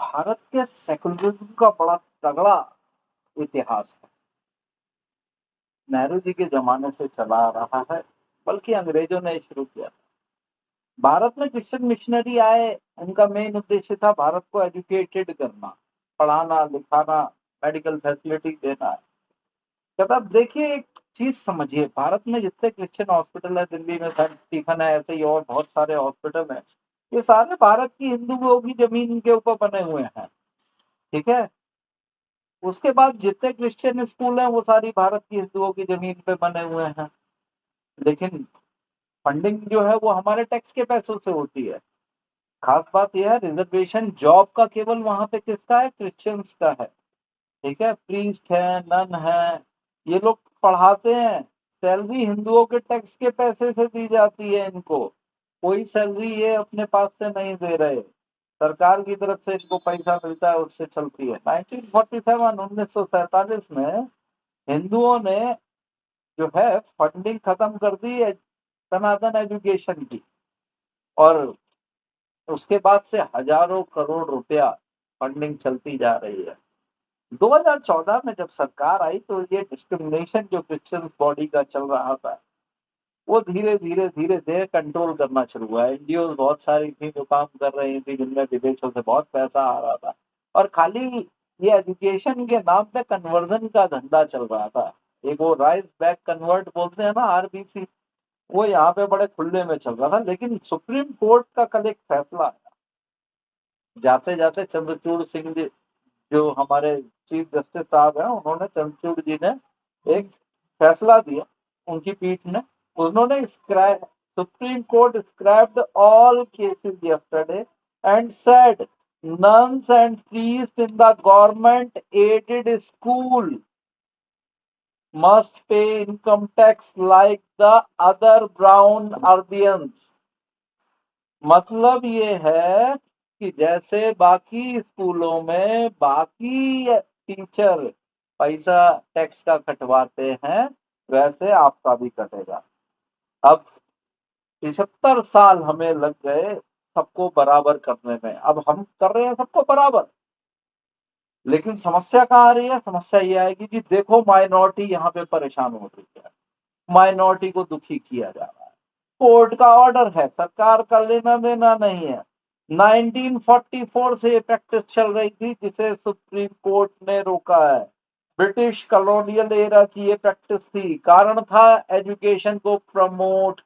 भारत के सेकुलरिज्म का बड़ा तगड़ा इतिहास है। नेहरू जी के जमाने से चला आ रहा है, बल्कि अंग्रेजों ने शुरू किया। भारत में क्रिश्चियन मिशनरी आए, उनका मेन उद्देश्य था भारत को एजुकेटेड करना, पढ़ाना लिखाना, मेडिकल फैसिलिटी देना। कहता अब देखिए, एक चीज समझिए, भारत में जितने क्रिश्चियन हॉस्पिटल है, दिल्ली में सेंट स्टीफन है, ऐसे ही और बहुत सारे हॉस्पिटल हैं, ये सारे भारत की हिंदुओं की जमीन के ऊपर बने हुए हैं। ठीक है। उसके बाद जितने क्रिश्चियन स्कूल हैं वो सारी भारत की हिंदुओं की जमीन पे बने हुए हैं। लेकिन फंडिंग जो है वो हमारे टैक्स के पैसों से होती है। खास बात यह है, रिजर्वेशन जॉब का केवल वहां पे किसका है? क्रिश्चियंस का है। ठीक है। प्रीस्ट है, नन है, ये लोग पढ़ाते हैं। सैलरी हिंदुओं के टैक्स के पैसे से दी जाती है इनको। कोई सैलरी ये अपने पास से नहीं दे रहे, सरकार की तरफ से इनको पैसा मिलता है, उससे चलती है। 1947 1947 में हिंदुओं ने जो है फंडिंग खत्म कर दी है सनातन एजुकेशन की, और उसके बाद से हजारों करोड़ रुपया फंडिंग चलती जा रही है। 2014 में जब सरकार आई तो ये डिस्क्रिमिनेशन जो क्रिश्चियन बॉडी का चल रहा था, वो धीरे धीरे धीरे धीरे कंट्रोल करना शुरू हुआ। एनजीओ बहुत सारी थी जो काम कर रही थी, जिनमें विदेशों से बहुत पैसा आ रहा था, और खाली ये एजुकेशन के नाम पे कन्वर्जन का धंधा चल रहा था। एक वो राइस बैक कन्वर्ट बोलते हैं ना, आरबीसी, वो यहाँ पे बड़े खुले में चल रहा था। लेकिन सुप्रीम कोर्ट का कल एक फैसला आया, जाते जाते चंद्रचूड़ सिंह जी जो हमारे चीफ जस्टिस साहब हैं, उन्होंने, चंद्रचूड़ जी ने एक फैसला दिया, उनकी पीठ ने, उन्होंने supreme court scraped all cases yesterday and said nuns and priests in the government aided school must pay income tax like the other brown Ardians। मतलब ये है कि जैसे बाकी स्कूलों में बाकी टीचर पैसा टैक्स का कटवाते हैं, वैसे आपका भी कटेगा। अब 75 साल हमें लग गए सबको बराबर करने में, अब हम कर रहे हैं सबको बराबर। लेकिन समस्या कहाँ आ रही है? समस्या ये आएगी कि देखो माइनॉरिटी यहाँ पे परेशान हो रही है, माइनॉरिटी को दुखी किया जा रहा है। कोर्ट का ऑर्डर है, सरकार का लेना देना नहीं है। 1944 से ये प्रैक्टिस चल रही थी, जिसे सुप्रीम कोर्ट ने रोका है। ब्रिटिश कॉलोनियल एरा की ये प्रैक्टिस थी, कारण था एजुकेशन को प्रमोट